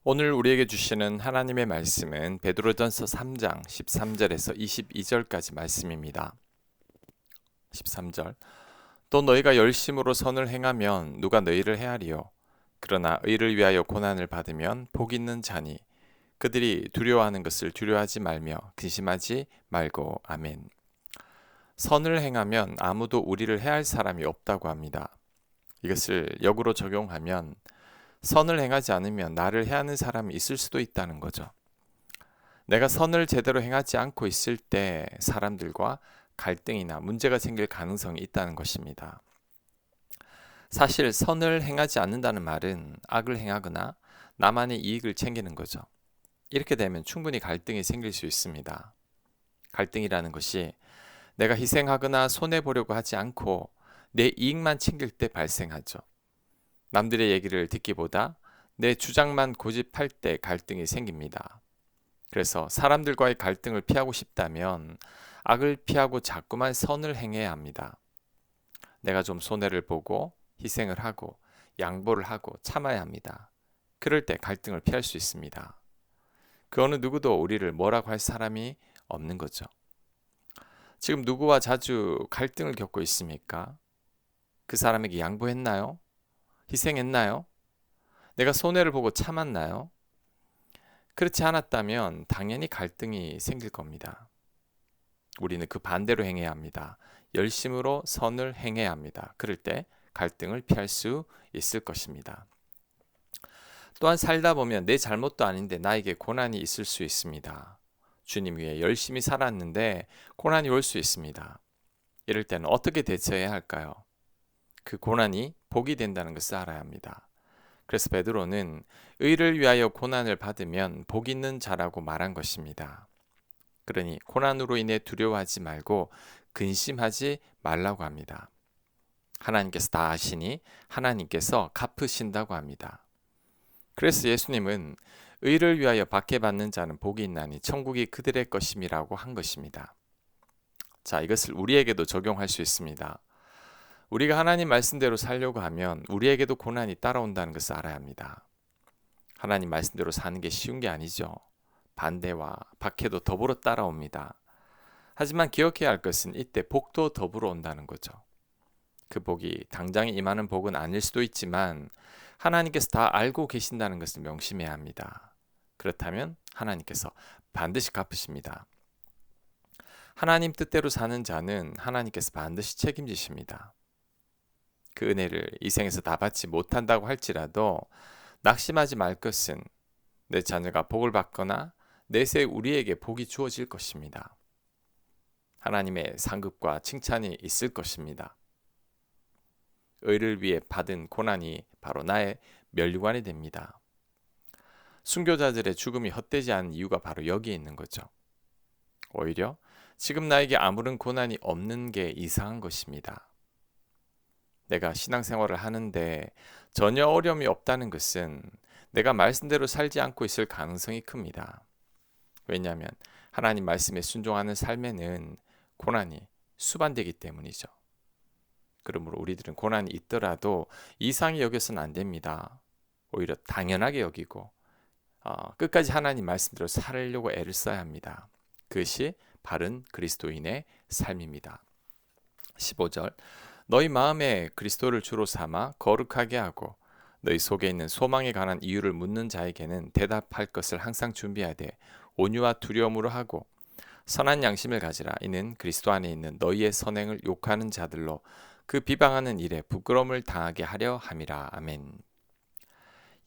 오늘 우리에게 주시는 하나님의 말씀은 베드로전서 3장 13절에서 22절까지 말씀입니다. 13절 또 너희가 열심으로 선을 행하면 누가 너희를 헤아리요 그러나 의를 위하여 고난을 받으면 복 있는 자니 그들이 두려워하는 것을 두려워하지 말며 근심하지 말고 아멘. 선을 행하면 아무도 우리를 해할 사람이 없다고 합니다. 이것을 역으로 적용하면 선을 행하지 않으면 나를 해하는 사람이 있을 수도 있다는 거죠. 내가 선을 제대로 행하지 않고 있을 때 사람들과 갈등이나 문제가 생길 가능성이 있다는 것입니다. 사실 선을 행하지 않는다는 말은 악을 행하거나 나만의 이익을 챙기는 거죠. 이렇게 되면 충분히 갈등이 생길 수 있습니다. 갈등이라는 것이 내가 희생하거나 손해보려고 하지 않고 내 이익만 챙길 때 발생하죠. 남들의 얘기를 듣기보다 내 주장만 고집할 때 갈등이 생깁니다. 그래서 사람들과의 갈등을 피하고 싶다면 악을 피하고 자꾸만 선을 행해야 합니다. 내가 좀 손해를 보고 희생을 하고 양보를 하고 참아야 합니다. 그럴 때 갈등을 피할 수 있습니다. 그 어느 누구도 우리를 뭐라고 할 사람이 없는 거죠. 지금 누구와 자주 갈등을 겪고 있습니까? 그 사람에게 양보했나요? 희생했나요? 내가 손해를 보고 참았나요? 그렇지 않았다면 당연히 갈등이 생길 겁니다. 우리는 그 반대로 행해야 합니다. 열심으로 선을 행해야 합니다. 그럴 때 갈등을 피할 수 있을 것입니다. 또한 살다 보면 내 잘못도 아닌데 나에게 고난이 있을 수 있습니다. 주님 위해 열심히 살았는데 고난이 올 수 있습니다. 이럴 때는 어떻게 대처해야 할까요? 그 고난이 복이 된다는 것을 알아야 합니다. 그래서 베드로는 의를 위하여 고난을 받으면 복 있는 자라고 말한 것입니다. 그러니 고난으로 인해 두려워하지 말고 근심하지 말라고 합니다. 하나님께서 다 아시니 하나님께서 갚으신다고 합니다. 그래서 예수님은 의를 위하여 박해받는 자는 복이 있나니 천국이 그들의 것임이라고 한 것입니다. 자, 이것을 우리에게도 적용할 수 있습니다. 우리가 하나님 말씀대로 살려고 하면 우리에게도 고난이 따라온다는 것을 알아야 합니다. 하나님 말씀대로 사는 게 쉬운 게 아니죠. 반대와 박해도 더불어 따라옵니다. 하지만 기억해야 할 것은 이때 복도 더불어 온다는 거죠. 그 복이 당장에 임하는 복은 아닐 수도 있지만 하나님께서 다 알고 계신다는 것을 명심해야 합니다. 그렇다면 하나님께서 반드시 갚으십니다. 하나님 뜻대로 사는 자는 하나님께서 반드시 책임지십니다. 그 은혜를 이 생에서 다 받지 못한다고 할지라도 낙심하지 말 것은 내 자녀가 복을 받거나 내세 우리에게 복이 주어질 것입니다. 하나님의 상급과 칭찬이 있을 것입니다. 의를 위해 받은 고난이 바로 나의 면류관이 됩니다. 순교자들의 죽음이 헛되지 않은 이유가 바로 여기에 있는 거죠. 오히려 지금 나에게 아무런 고난이 없는 게 이상한 것입니다. 내가 신앙생활을 하는데 전혀 어려움이 없다는 것은 내가 말씀대로 살지 않고 있을 가능성이 큽니다. 왜냐하면 하나님 말씀에 순종하는 삶에는 고난이 수반되기 때문이죠. 그러므로 우리들은 고난이 있더라도 이상히 여겨서는 안 됩니다. 오히려 당연하게 여기고 끝까지 하나님 말씀대로 살려고 애를 써야 합니다. 그것이 바른 그리스도인의 삶입니다. 15절 너희 마음에 그리스도를 주로 삼아 거룩하게 하고 너희 속에 있는 소망에 관한 이유를 묻는 자에게는 대답할 것을 항상 준비하되 온유와 두려움으로 하고 선한 양심을 가지라. 이는 그리스도 안에 있는 너희의 선행을 욕하는 자들로 그 비방하는 일에 부끄러움을 당하게 하려 함이라. 아멘.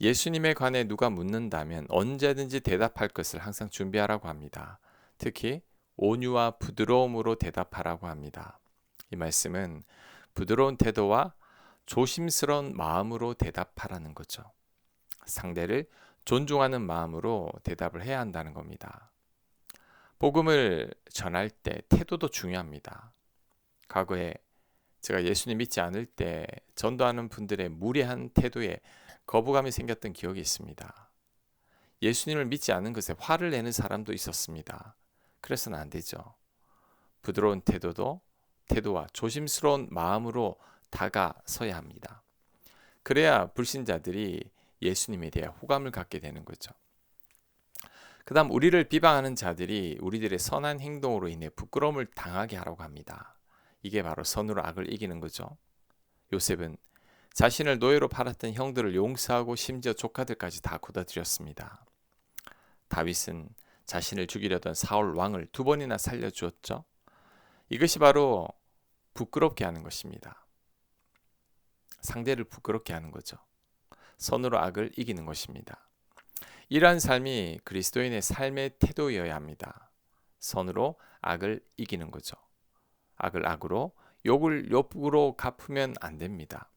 예수님에 관해 누가 묻는다면 언제든지 대답할 것을 항상 준비하라고 합니다. 특히 온유와 부드러움으로 대답하라고 합니다. 이 말씀은 부드러운 태도와 조심스러운 마음으로 대답하라는 거죠. 상대를 존중하는 마음으로 대답을 해야 한다는 겁니다. 복음을 전할 때 태도도 중요합니다. 과거에 제가 예수님 믿지 않을 때 전도하는 분들의 무례한 태도에 거부감이 생겼던 기억이 있습니다. 예수님을 믿지 않는 것에 화를 내는 사람도 있었습니다. 그래서는 안 되죠. 부드러운 태도와 조심스러운 마음으로 다가서야 합니다. 그래야 불신자들이 예수님에 대해 호감을 갖게 되는 거죠. 그 다음 우리를 비방하는 자들이 우리들의 선한 행동으로 인해 부끄러움을 당하게 하라고 합니다. 이게 바로 선으로 악을 이기는 거죠. 요셉은 자신을 노예로 팔았던 형들을 용서하고 심지어 조카들까지 다 거둬들였습니다. 다윗은 자신을 죽이려던 사울 왕을 2번이나 살려주었죠. 이것이 바로 부끄럽게 하는 것입니다. 상대를 부끄럽게 하는 거죠. 선으로 악을 이기는 것입니다. 이러한 삶이 그리스도인의 삶의 태도여야 합니다. 선으로 악을 이기는 거죠. 악을 악으로, 욕을 욕으로 갚으면 안 됩니다.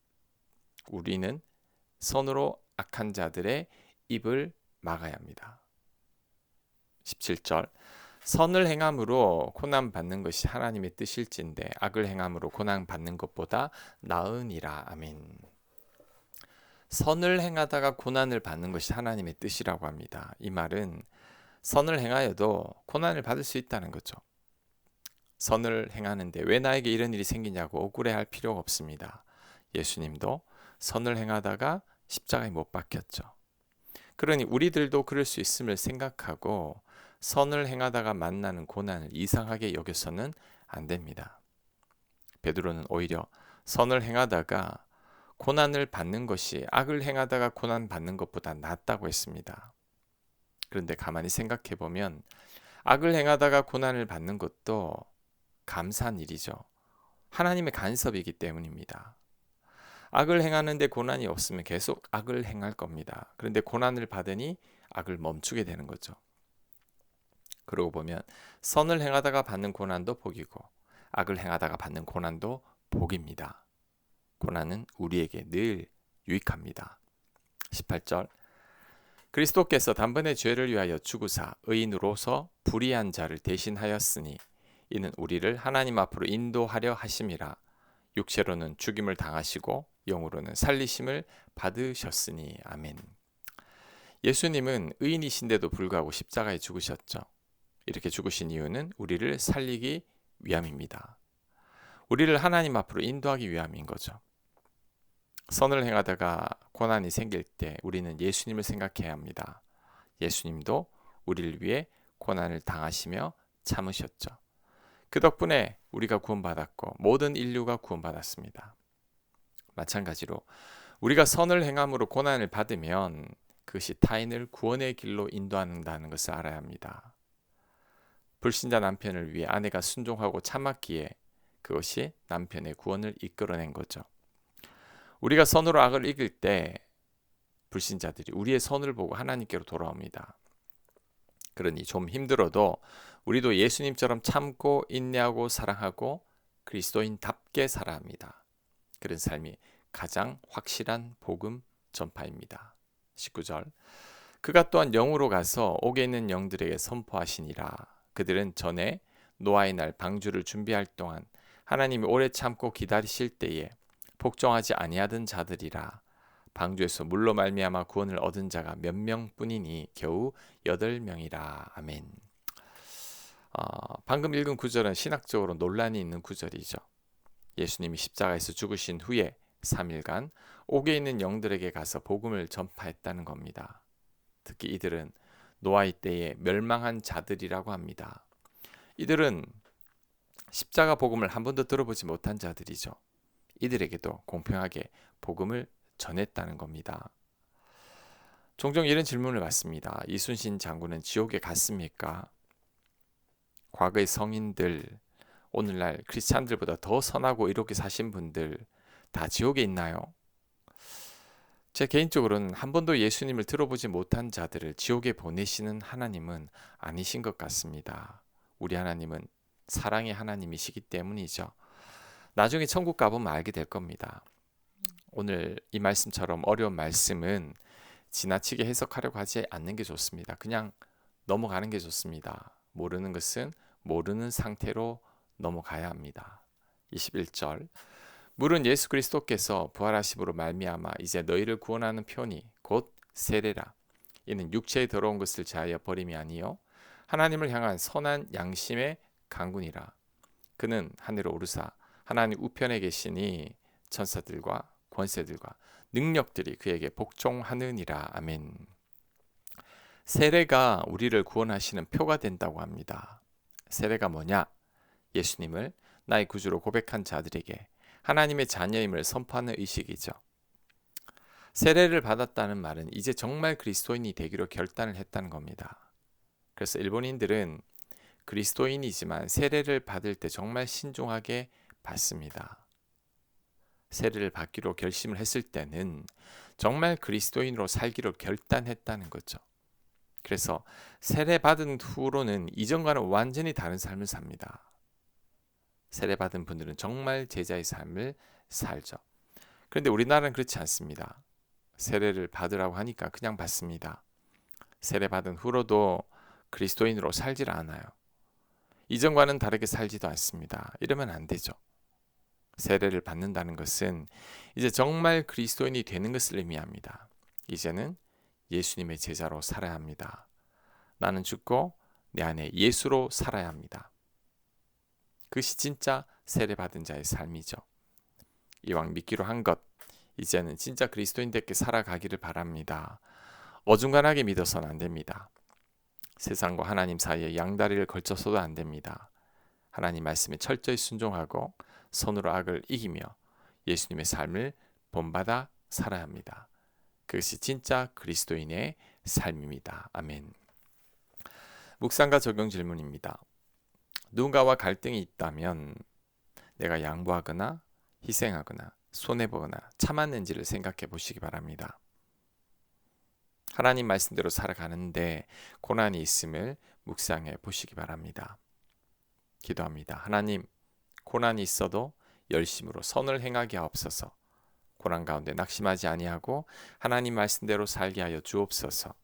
우리는 선으로 악한 자들의 입을 막아야 합니다. 17절 선을 행함으로 고난 받는 것이 하나님의 뜻일진데 악을 행함으로 고난 받는 것보다 나으니라. 아멘. 선을 행하다가 고난을 받는 것이 하나님의 뜻이라고 합니다. 이 말은 선을 행하여도 고난을 받을 수 있다는 거죠. 선을 행하는데 왜 나에게 이런 일이 생기냐고 억울해할 필요가 없습니다. 예수님도 선을 행하다가 십자가에 못 박혔죠. 그러니 우리들도 그럴 수 있음을 생각하고 선을 행하다가 만나는 고난을 이상하게 여겨서는 안 됩니다. 베드로는 오히려 선을 행하다가 고난을 받는 것이 악을 행하다가 고난 받는 것보다 낫다고 했습니다. 그런데 가만히 생각해 보면 악을 행하다가 고난을 받는 것도 감사한 일이죠. 하나님의 간섭이기 때문입니다. 악을 행하는데 고난이 없으면 계속 악을 행할 겁니다. 그런데 고난을 받으니 악을 멈추게 되는 거죠. 그러고 보면 선을 행하다가 받는 고난도 복이고 악을 행하다가 받는 고난도 복입니다. 고난은 우리에게 늘 유익합니다. 18절 그리스도께서 단번에 죄를 위하여 죽으사 의인으로서 불의한 자를 대신하였으니 이는 우리를 하나님 앞으로 인도하려 하심이라. 육체로는 죽임을 당하시고 영으로는 살리심을 받으셨으니. 아멘. 예수님은 의인이신데도 불구하고 십자가에 죽으셨죠. 이렇게 죽으신 이유는 우리를 살리기 위함입니다. 우리를 하나님 앞으로 인도하기 위함인 거죠. 선을 행하다가 고난이 생길 때 우리는 예수님을 생각해야 합니다. 예수님도 우리를 위해 고난을 당하시며 참으셨죠. 그 덕분에 우리가 구원받았고 모든 인류가 구원받았습니다. 마찬가지로 우리가 선을 행함으로 고난을 받으면 그것이 타인을 구원의 길로 인도한다는 것을 알아야 합니다. 불신자 남편을 위해 아내가 순종하고 참았기에 그것이 남편의 구원을 이끌어낸 거죠. 우리가 선으로 악을 이길 때 불신자들이 우리의 선을 보고 하나님께로 돌아옵니다. 그러니 좀 힘들어도 우리도 예수님처럼 참고 인내하고 사랑하고 그리스도인답게 살아야 합니다. 그런 삶이 가장 확실한 복음 전파입니다. 19절 그가 또한 영으로 가서 옥에 있는 영들에게 선포하시니라. 그들은 전에 노아의 날 방주를 준비할 동안 하나님이 오래 참고 기다리실 때에 복종하지 아니하던 자들이라. 방주에서 물로 말미암아 구원을 얻은 자가 몇 명뿐이니 겨우 8명이라. 아멘. 방금 읽은 구절은 신학적으로 논란이 있는 구절이죠. 예수님이 십자가에서 죽으신 후에 3일간 옥에 있는 영들에게 가서 복음을 전파했다는 겁니다. 특히 이들은 노아의 때에 멸망한 자들이라고 합니다. 이들은 십자가 복음을 한 번도 들어보지 못한 자들이죠. 이들에게도 공평하게 복음을 전했다는 겁니다. 종종 이런 질문을 받습니다. 이순신 장군은 지옥에 갔습니까? 과거의 성인들, 오늘날 크리스찬들보다 더 선하고 이렇게 사신 분들 다 지옥에 있나요? 제 개인적으로는 한 번도 예수님을 들어보지 못한 자들을 지옥에 보내시는 하나님은 아니신 것 같습니다. 우리 하나님은 사랑의 하나님이시기 때문이죠. 나중에 천국 가보면 알게 될 겁니다. 오늘 이 말씀처럼 어려운 말씀은 지나치게 해석하려고 하지 않는 게 좋습니다. 그냥 넘어가는 게 좋습니다. 모르는 것은 모르는 상태로 넘어가야 합니다. 21절 물은 예수 그리스도께서 부활하심으로 말미암아 이제 너희를 구원하는 편이 곧 세례라. 이는 육체에 더러운 것을 제하여 버림이 아니요 하나님을 향한 선한 양심의 강군이라. 그는 하늘에 오르사 하나님 우편에 계시니 천사들과 권세들과 능력들이 그에게 복종하느니라. 아멘. 세례가 우리를 구원하시는 표가 된다고 합니다. 세례가 뭐냐? 예수님을 나의 구주로 고백한 자들에게 하나님의 자녀임을 선포하는 의식이죠. 세례를 받았다는 말은 이제 정말 그리스도인이 되기로 결단을 했다는 겁니다. 그래서 일본인들은 그리스도인이지만 세례를 받을 때 정말 신중하게 받습니다. 세례를 받기로 결심을 했을 때는 정말 그리스도인으로 살기로 결단했다는 거죠. 그래서 세례 받은 후로는 이전과는 완전히 다른 삶을 삽니다. 세례 받은 분들은 정말 제자의 삶을 살죠. 그런데 우리나라는 그렇지 않습니다. 세례를 받으라고 하니까 그냥 받습니다. 세례 받은 후로도 그리스도인으로 살질 않아요. 이전과는 다르게 살지도 않습니다. 이러면 안 되죠. 세례를 받는다는 것은 이제 정말 그리스도인이 되는 것을 의미합니다. 이제는 예수님의 제자로 살아야 합니다. 나는 죽고 내 안에 예수로 살아야 합니다. 그것이 진짜 세례받은 자의 삶이죠. 이왕 믿기로 한 것, 이제는 진짜 그리스도인답게 살아가기를 바랍니다. 어중간하게 믿어서는 안 됩니다. 세상과 하나님 사이에 양다리를 걸쳐서도 안 됩니다. 하나님 말씀에 철저히 순종하고 선으로 악을 이기며 예수님의 삶을 본받아 살아야 합니다. 그것이 진짜 그리스도인의 삶입니다. 아멘. 묵상과 적용 질문입니다. 누군가와 갈등이 있다면 내가 양보하거나 희생하거나 손해보거나 참았는지를 생각해 보시기 바랍니다. 하나님 말씀대로 살아가는데 고난이 있음을 묵상해 보시기 바랍니다. 기도합니다. 하나님, 고난이 있어도 열심으로 선을 행하게 하옵소서. 고난 가운데 낙심하지 아니하고 하나님 말씀대로 살게 하여 주옵소서.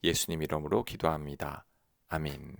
예수님 이름으로 기도합니다. 아멘.